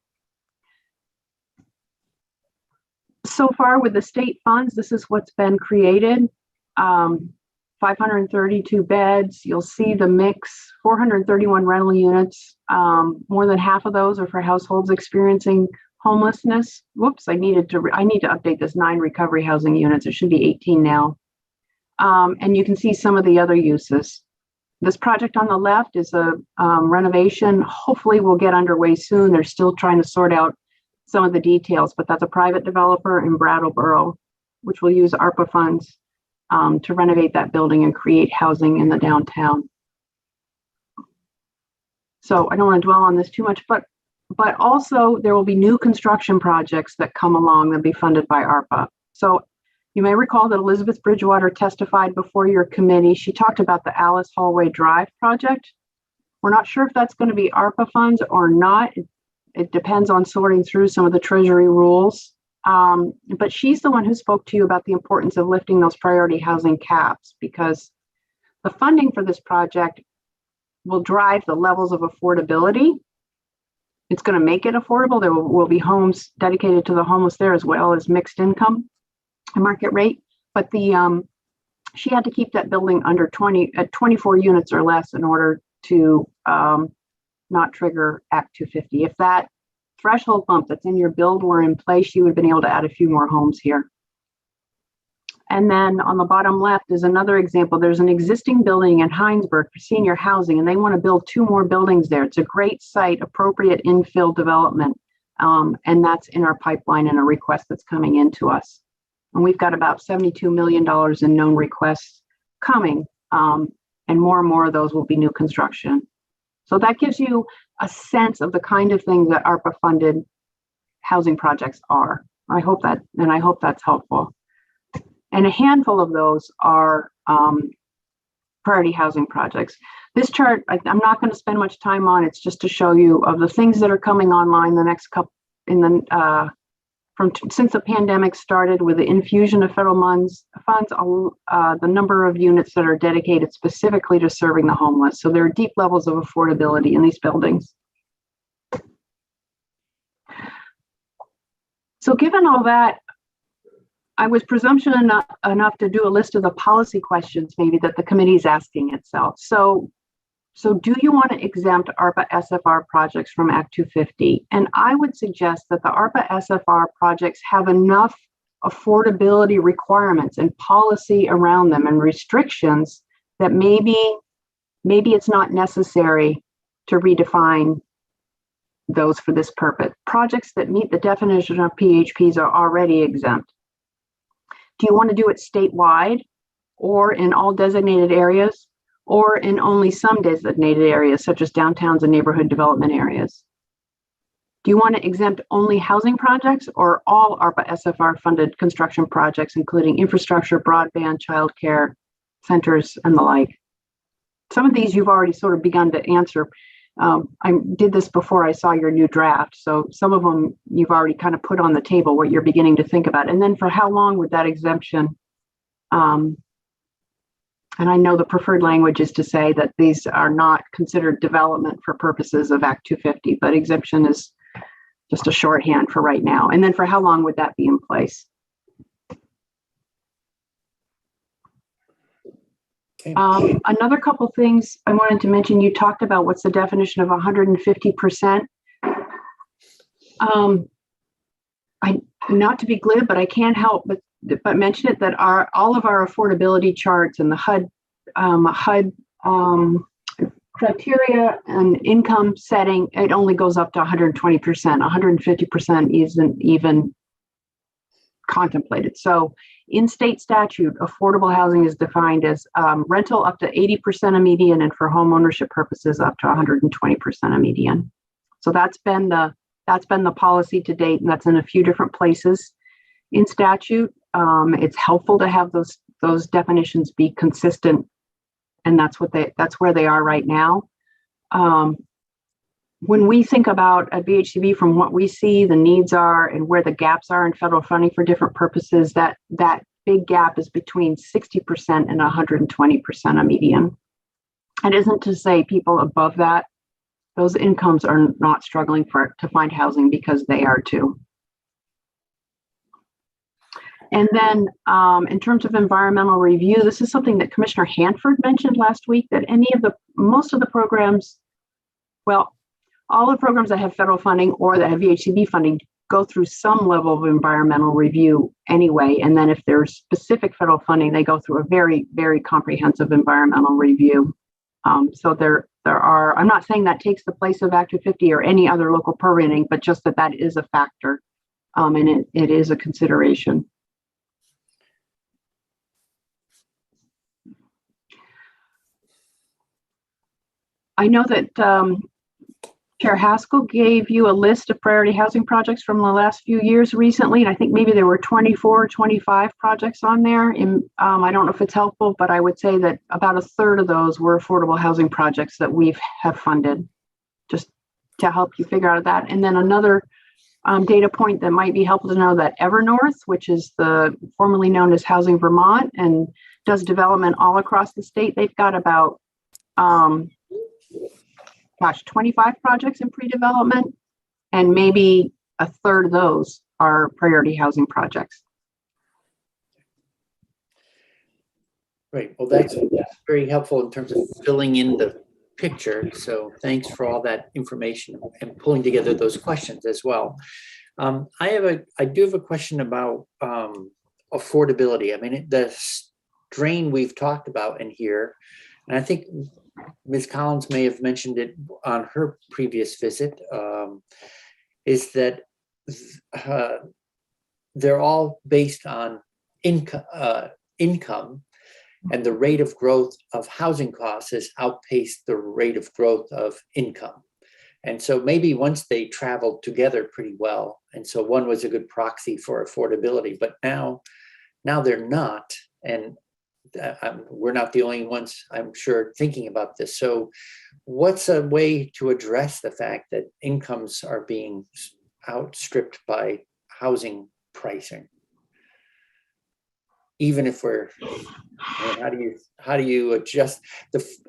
[SPEAKER 6] So far with the state funds, this is what's been created. 532 beds. You'll see the mix, 431 rental units. More than half of those are for households experiencing homelessness. Whoops, I need to update this. 9 recovery housing units. It should be 18 now. And you can see some of the other uses. This project on the left is a renovation. Hopefully we'll get underway soon. They're still trying to sort out some of the details, but that's a private developer in Brattleboro, which will use ARPA funds to renovate that building and create housing in the downtown. So I don't want to dwell on this too much, but also there will be new construction projects that come along that be funded by ARPA. So you may recall that Elizabeth Bridgewater testified before your committee. She talked about the Alice Hallway Drive project. We're not sure if that's going to be ARPA funds or not. It depends on sorting through some of the Treasury rules. But she's the one who spoke to you about the importance of lifting those priority housing caps, because the funding for this project will drive the levels of affordability. It's going to make it affordable. There will be homes dedicated to the homeless there, as well as mixed income and market rate. But she had to keep that building under 24 units or less in order to not trigger Act 250. If that threshold bump that's in your build were in place, you would have been able to add a few more homes here. And then on the bottom left is another example. There's an existing building in Heinsberg for senior housing, and they want to build 2 more buildings there. It's a great site, appropriate infill development. And that's in our pipeline and a request that's coming into us. And we've got about $72 million in known requests coming. And more of those will be new construction. So that gives you a sense of the kind of things that ARPA funded housing projects are. I hope that's helpful. And a handful of those are priority housing projects. This chart, I'm not going to spend much time on. It's just to show you of the things that are coming online the next couple since the pandemic started with the infusion of federal funds, the number of units that are dedicated specifically to serving the homeless. So there are deep levels of affordability in these buildings. So given all that, I was presumptuous enough to do a list of the policy questions maybe that the committee is asking itself. So do you want to exempt ARPA SFR projects from Act 250? And I would suggest that the ARPA SFR projects have enough affordability requirements and policy around them and restrictions that maybe it's not necessary to redefine those for this purpose. Projects that meet the definition of PHPs are already exempt. Do you want to do it statewide or in all designated areas or in only some designated areas such as downtowns and neighborhood development areas? Do you want to exempt only housing projects or all ARPA SFR funded construction projects, including infrastructure, broadband, childcare centers, and the like? Some of these you've already sort of begun to answer. I did this before I saw your new draft. So some of them you've already kind of put on the table what you're beginning to think about. And then for how long would that exemption, and I know the preferred language is to say that these are not considered development for purposes of Act 250, but exemption is just a shorthand for right now. And then for how long would that be in place?
[SPEAKER 2] Okay.
[SPEAKER 6] Another couple things I wanted to mention, you talked about what's the definition of 150%. Not to be glib, but I can't help but mention it that all of our affordability charts and the HUD criteria and income setting, it only goes up to 120%. 150% isn't even contemplated. So in state statute, affordable housing is defined as rental up to 80% of median, and for home ownership purposes up to 120% of median. So that's been the policy to date, and that's in a few different places in statute. It's helpful to have those definitions be consistent, and that's where they are right now. When we think about at BHCB, from what we see the needs are and where the gaps are in federal funding for different purposes, that big gap is between 60% and 120% of median. It isn't to say people above that, those incomes are not struggling to find housing, because they are too. And then in terms of environmental review, this is something that Commissioner Hanford mentioned last week, that most of the programs, well, all the programs that have federal funding or that have VHCB funding go through some level of environmental review anyway. And then if there's specific federal funding, they go through a very, very comprehensive environmental review. So there are, I'm not saying that takes the place of Act 250 or any other local permitting, but just that is a factor, and it is a consideration. I know that Chair Haskell gave you a list of priority housing projects from the last few years recently, and I think maybe there were 24 or 25 projects on there. I don't know if it's helpful, but I would say that about a third of those were affordable housing projects that we have funded, just to help you figure out that. And then another data point that might be helpful to know, that Evernorth, which is formerly known as Housing Vermont and does development all across the state, they've got about 25 projects in pre-development, and maybe a third of those are priority housing projects.
[SPEAKER 2] Great. Well, that's very helpful in terms of filling in the picture. So thanks for all that information and pulling together those questions as well. I do have a question about affordability. I mean, the strain we've talked about in here, and I think Ms. Collins may have mentioned it on her previous visit, is that they're all based on income, and the rate of growth of housing costs has outpaced the rate of growth of income. And so maybe once they traveled together pretty well, and so one was a good proxy for affordability, but now they're not, and we're not the only ones, I'm sure, thinking about this. So what's a way to address the fact that incomes are being outstripped by housing pricing? Even if we're, I mean, how do you adjust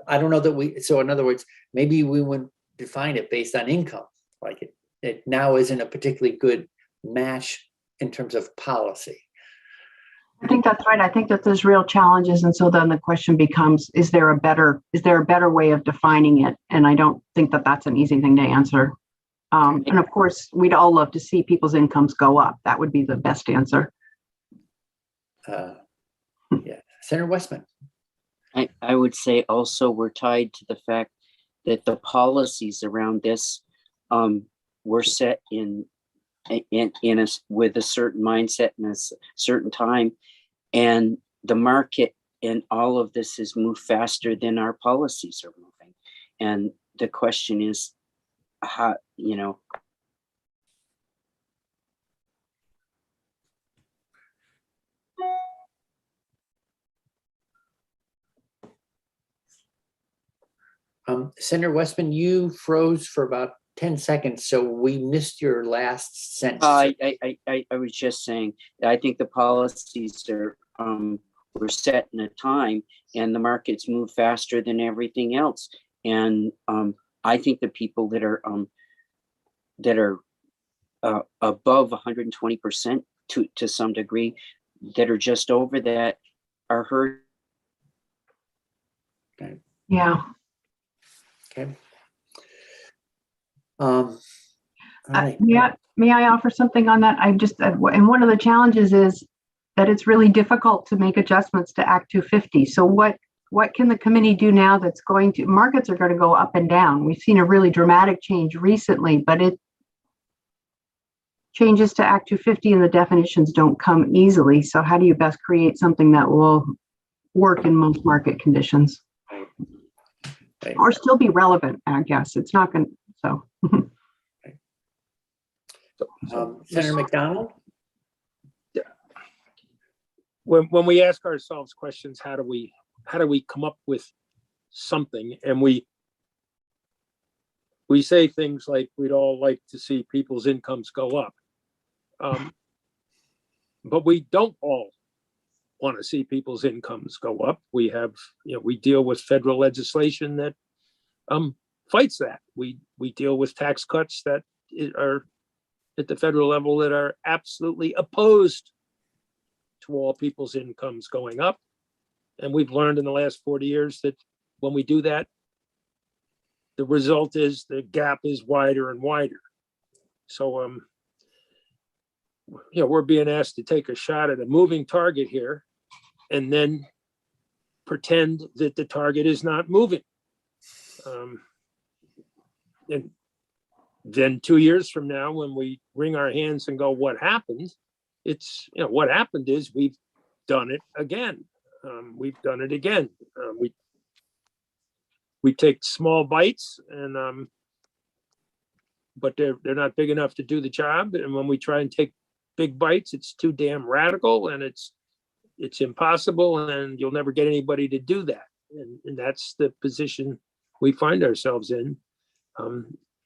[SPEAKER 2] I don't know that so in other words, maybe we wouldn't define it based on income, like it now isn't a particularly good match in terms of policy.
[SPEAKER 6] I think that's right. I think that there's real challenges. And so then the question becomes, is there a better way of defining it? And I don't think that that's an easy thing to answer. And of course, we'd all love to see people's incomes go up. That would be the best answer.
[SPEAKER 2] Yeah, Senator Westman.
[SPEAKER 7] I would say also we're tied to the fact that the policies around this were set with a certain mindset and a certain time, and the market and all of this has moved faster than our policies are moving. And the question is, how,
[SPEAKER 2] Senator Westman, you froze for about 10 seconds, so we missed your last sentence.
[SPEAKER 7] I was just saying, I think the policies are were set in a time, and the markets move faster than everything else. And I think the people that are above 120% to some degree, that are just over that, are hurt.
[SPEAKER 2] Okay.
[SPEAKER 6] Yeah.
[SPEAKER 2] Okay. All right.
[SPEAKER 6] May I offer something on that? And one of the challenges is that it's really difficult to make adjustments to Act 250. So what can the committee do now that's markets are going to go up and down? We've seen a really dramatic change recently, but it changes to Act 250 and the definitions don't come easily. So how do you best create something that will work in most market conditions?
[SPEAKER 2] Right.
[SPEAKER 6] Or still be relevant, I guess. It's not going to, so.
[SPEAKER 2] Senator McDonald?
[SPEAKER 5] Yeah. When we ask ourselves questions, how do we come up with something? And we say things like we'd all like to see people's incomes go up. But we don't all want to see people's incomes go up. We have, we deal with federal legislation that fights that. We deal with tax cuts that are at the federal level that are absolutely opposed to all people's incomes going up. And we've learned in the last 40 years that when we do that, the result is the gap is wider and wider. So, we're being asked to take a shot at a moving target here and then pretend that the target is not moving. And then 2 years from now, when we wring our hands and go, what happened? It's, what happened is we've done it again. We've done it again. We take small bites, and but they're not big enough to do the job. And when we try and take big bites, it's too damn radical, and it's impossible, and you'll never get anybody to do that. And that's the position we find ourselves in.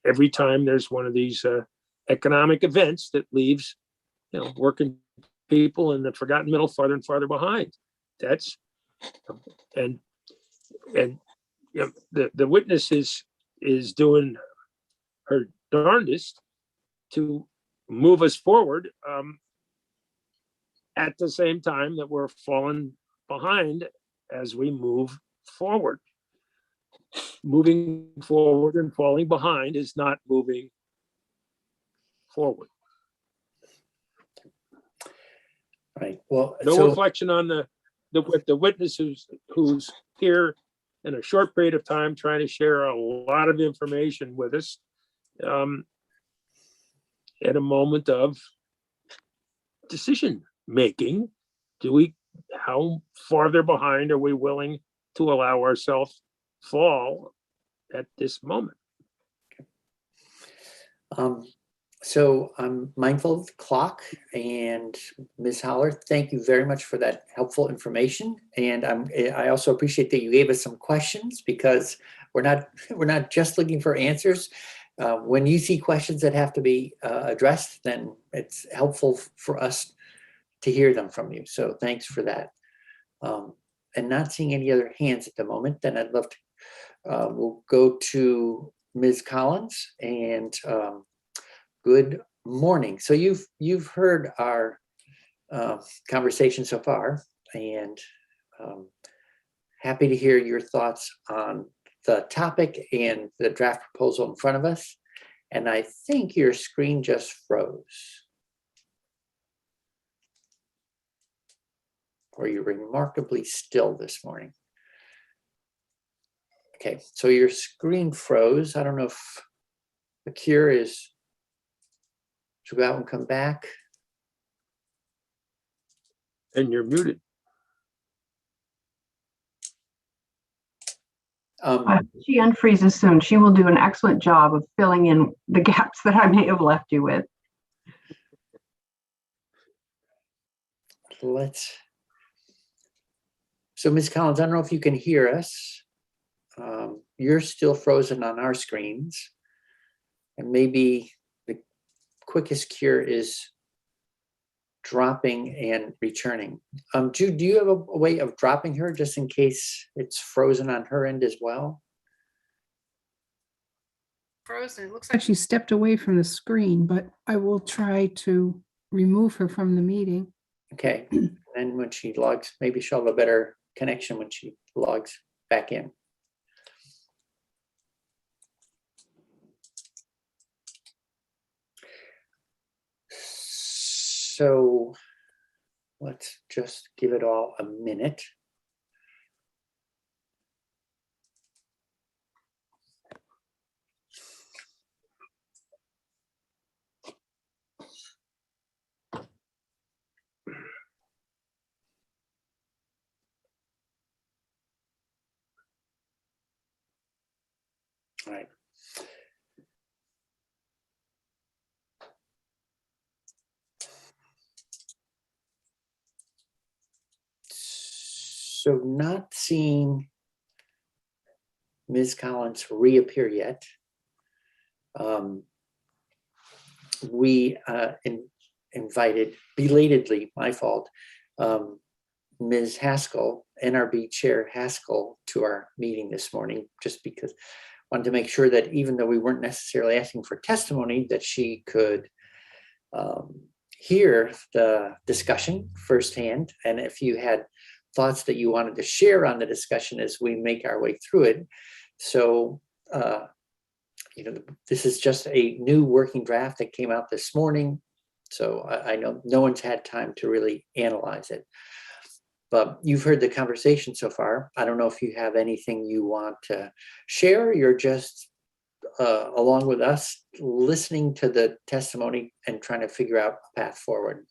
[SPEAKER 5] Every time there's one of these economic events that leaves, working people in the forgotten middle farther and farther behind. That's and the witness is doing her darndest to move us forward at the same time that we're falling behind as we move forward. Moving forward and falling behind is not moving forward.
[SPEAKER 2] All Right. Well,
[SPEAKER 5] No
[SPEAKER 2] so
[SPEAKER 5] reflection on the witness who's here in a short period of time, trying to share a lot of information with us, at a moment of decision making. How farther behind are we willing to allow ourselves fall at this moment?
[SPEAKER 2] So I'm mindful of the clock, and Ms. Holler, thank you very much for that helpful information. And I also appreciate that you gave us some questions, because we're not just looking for answers. When you see questions that have to be addressed, then it's helpful for us to hear them from you. So thanks for that. And not seeing any other hands at the moment, then I'd love to, we'll go to Ms. Collins, and good morning. So you've heard our conversation so far, and happy to hear your thoughts on the topic and the draft proposal in front of us. And I think your screen just froze. Or you're remarkably still this morning. Okay, so your screen froze. I don't know if the cure is to go out and come back.
[SPEAKER 5] And you're muted.
[SPEAKER 6] She unfreezes soon. She will do an excellent job of filling in the gaps that I may have left you with.
[SPEAKER 2] So Ms. Collins, I don't know if you can hear us. You're still frozen on our screens. And maybe the quickest cure is dropping and returning. Jude, do you have a way of dropping her just in case it's frozen on her end as well?
[SPEAKER 8] Frozen. It looks like she stepped away from the screen, but I will try to remove her from the meeting.
[SPEAKER 2] Okay, and when she logs, maybe she'll have a better connection when she logs back in. So let's just give it all a minute. All right. So not seeing Ms. Collins reappear yet. We invited, belatedly, my fault, Ms. Haskell, NRB Chair Haskell, to our meeting this morning, just because I wanted to make sure that even though we weren't necessarily asking for testimony, that she could hear the discussion firsthand. And if you had thoughts that you wanted to share on the discussion as we make our way through it. So, this is just a new working draft that came out this morning. So I know no one's had time to really analyze it. But you've heard the conversation so far. I don't know if you have anything you want to share. You're just along with us, listening to the testimony and trying to figure out a path forward.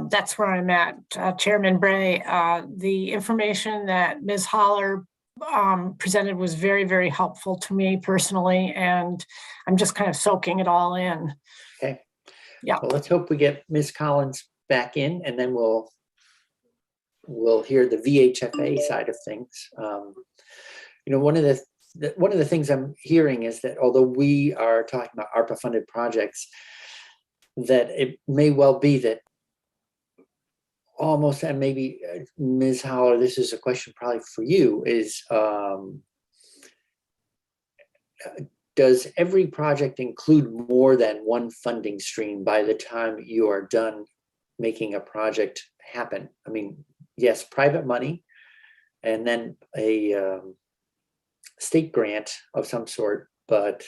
[SPEAKER 9] That's where I'm at, Chairman Bray. The information that Ms. Holler presented was very, very helpful to me personally, and I'm just kind of soaking it all in.
[SPEAKER 2] Okay.
[SPEAKER 9] Yeah.
[SPEAKER 2] Well, let's hope we get Ms. Collins back in, and then we'll hear the VHFA side of things. One of the things I'm hearing is that although we are talking about ARPA funded projects, that it may well be that almost, and maybe Ms. Howler, this is a question probably for you, is does every project include more than one funding stream by the time you are done making a project happen? I mean, yes, private money, and then a state grant of some sort, but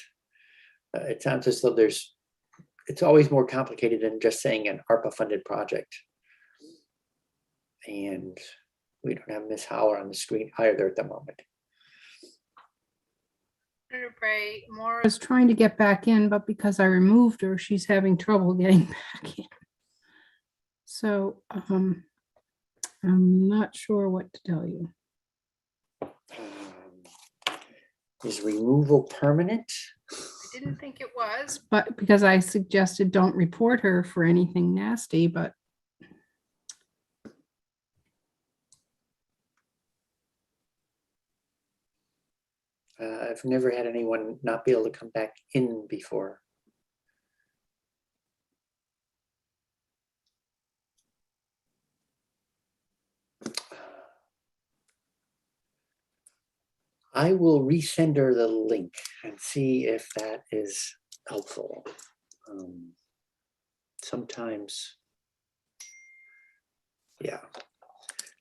[SPEAKER 2] it sounds as though there's it's always more complicated than just saying an ARPA funded project. And we don't have Ms. Howler on the screen either at the moment.
[SPEAKER 8] Senator Bray, Maura is trying to get back in, but because I removed her, she's having trouble getting back in. So I'm not sure what to tell you.
[SPEAKER 2] Is removal permanent?
[SPEAKER 8] I didn't think it was, but because I suggested don't report her for anything nasty, but
[SPEAKER 2] I've never had anyone not be able to come back in before. I will resend her the link and see if that is helpful. Sometimes, yeah.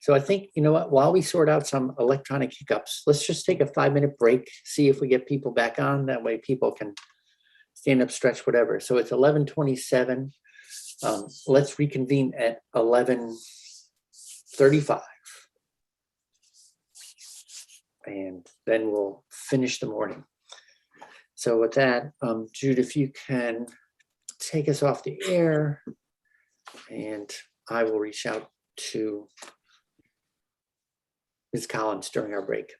[SPEAKER 2] So I think, you know what, while we sort out some electronic hiccups, let's just take a 5-minute break, see if we get people back on. That way people can stand up, stretch, whatever. So it's 11:27. Let's reconvene at 11:35. And then we'll finish the morning. So with that, Jude, if you can take us off the air, and I will reach out to Ms. Collins during our break.